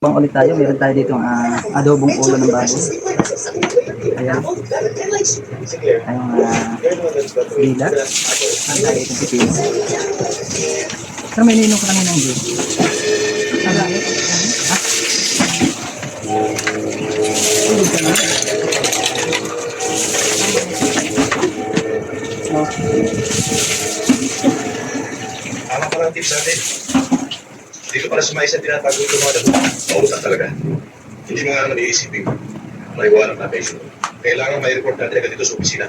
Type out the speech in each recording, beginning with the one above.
Bang ulit tayo, meron tayo dito adobong ulo ng baboy. Ayan. Ayong dila. Ang tayo itong pipino. Pero may ninong ko kanina ng juice. Ha? Tulog ka na. Oh. Tama pa lang tips natin. Hindi ka pala sumay sa tinatago ito mga dabo. Mautang talaga. Hindi mo nga naman iisipin. Maiwanag na patient. Kailangan may report natin agad dito sa opisina.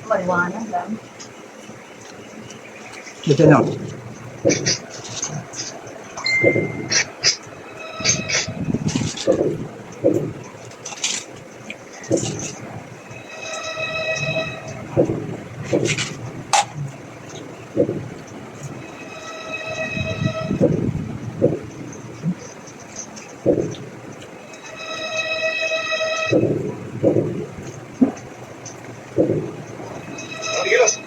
Maliwanag lang. Dito na. Gilos!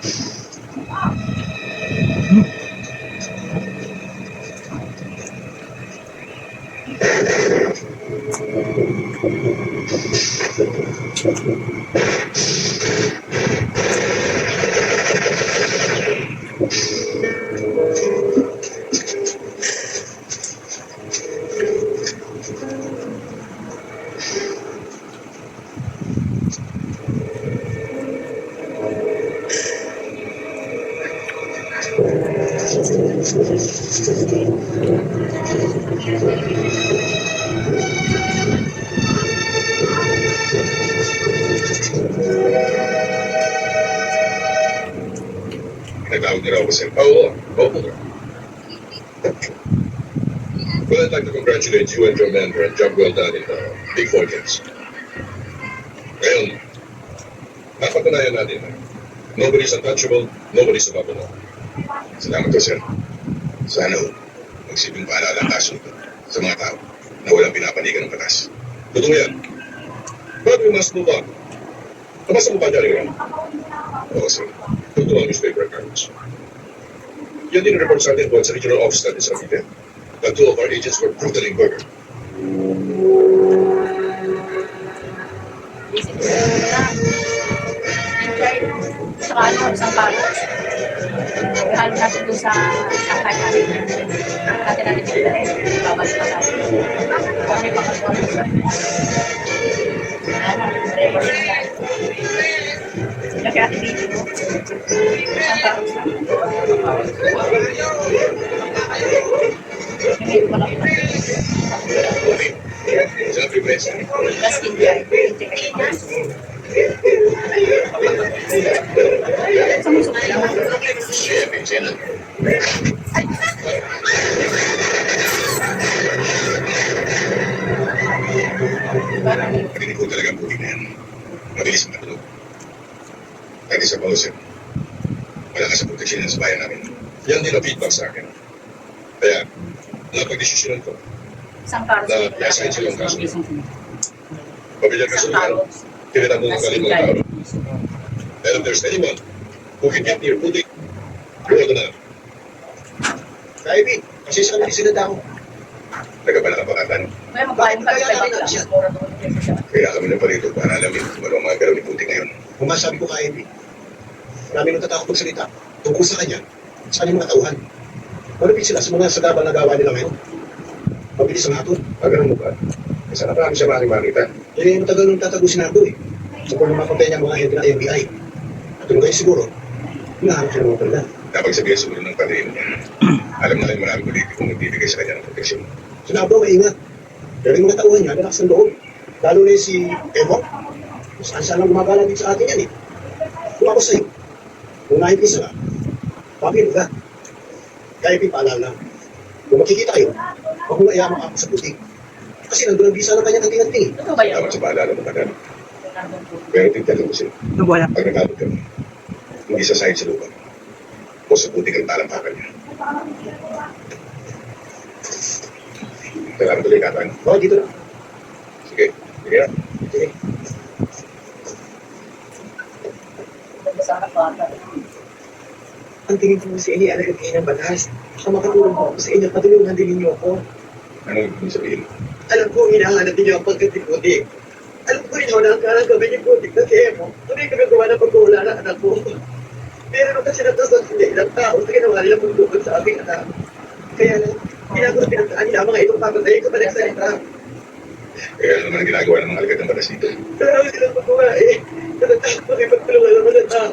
Nagtawag niyo raw ko sir. Oo. Well, I'd like to congratulate you and your men for a job well done in the Big Forecast. Ngayon, napatunayan natin na nobody's untouchable, nobody's above the law. Salamat ko, sir. Sana magsibing paalala ang kaso nito sa mga tao na walang pinapanigan ng batas. Totoo yan. But we must move on. Nabasa mo ba dyan, Ram? Oo, sir. Totoo ang newspaper accounts. Yan din ang report sa atin sa regional office natin sa Cavite. The two of our agents were brutally murdered. Saka isang palos. Halo natin doon sa sangkay natin. Natin dito. Babalik pa tayo. Kami pa kasi. Laki natin dito. Isang palos na. Hindi ko lang ito. Sa Pibres. Last in here. Sa musok lang. Siyempre, Jenna. Pagdinig ko talaga ang buti na yan. Mabilis matulog. At isa pa, sir. Wala ka sa proteksyon sa bayan namin. Yan din ang feedback sa akin. Kaya, napag-desisyonan ko Isang palos. na i-assign silang kaso. Pabilyar ka sa lugar, tinatang mo magaling mga tao. And if there's anyone who can get near Putik, you're the man. Kaibi, kasi sa kanila sinada ako. Nagabala ka pa katan. Kaya magbayang kami kay Bakla. Kaya kami na parito para alamin kung ano ang mga galaw ni Putik ngayon. Kung nga sabi ko Kaibi, marami nang tatakot magsalita tungkol sa kanya, sa kanyang mga tauhan. Malapit sila sa mga sagabal na gawa nila ngayon. Mabilis ang hatod. Pagano mo ba? Kasi na parang siya maaaring makita. Eh, matagal nang tatago si Nardo eh. Sa kung makontay niya ang mga head ng FBI. At yung kayo siguro, hinahanap siya ng mga talaga. Kapag sabihin siguro ng padrino niya, alam na rin maraming politikong magbibigay sa kanya ng proteksyon. Si Nardo, maingat. Pero yung mga tauhan niya, nalakas ng loob. Lalo na yung si Evo. Saan lang gumagala dito sa atin yan eh. Kung ako sa'yo, kung nakikisa ka, papilog ka. Kaya paalala. Kung makikita kayo, huwag mong ayaman ako sa putik. Kasi nandun ang bisa ng kanyang anting-anting. Ano ba yan? Dapat sa paalala mo kadal. Pero tingnan ko siya. Ano ba yan? Pag nagabot kami, hindi sa side sa lupa. O sa Putik ang talampakan niya. Kailangan tuloy kataan. Oo, dito na. Sige, sige na. Sige. Sana bata. Ang tingin ko si Eli, alagad kayo ng batas. Sa makatulong ko sa inyo, patulungan din ninyo ako. Ano ibig sabihin? Alam ko, hinahanap ninyo ang pagkatiputik. Alam ko rin, na ang karang gawin yung putik na si Emo. Kung yung gagawa ng pagkuhula ng anak ko. Meron kasi natasag sila ilang tao sa ginawa nilang pagtukod sa aking anak. Kaya lang, ginagawa pinagdaan nila ang mga itong papatayin ko pa nagsalita. Kaya ano naman ang ginagawa ng mga alagad ng batas dito? Pero silang pagkuha eh. Natatakot makipagtulungan naman ng tao.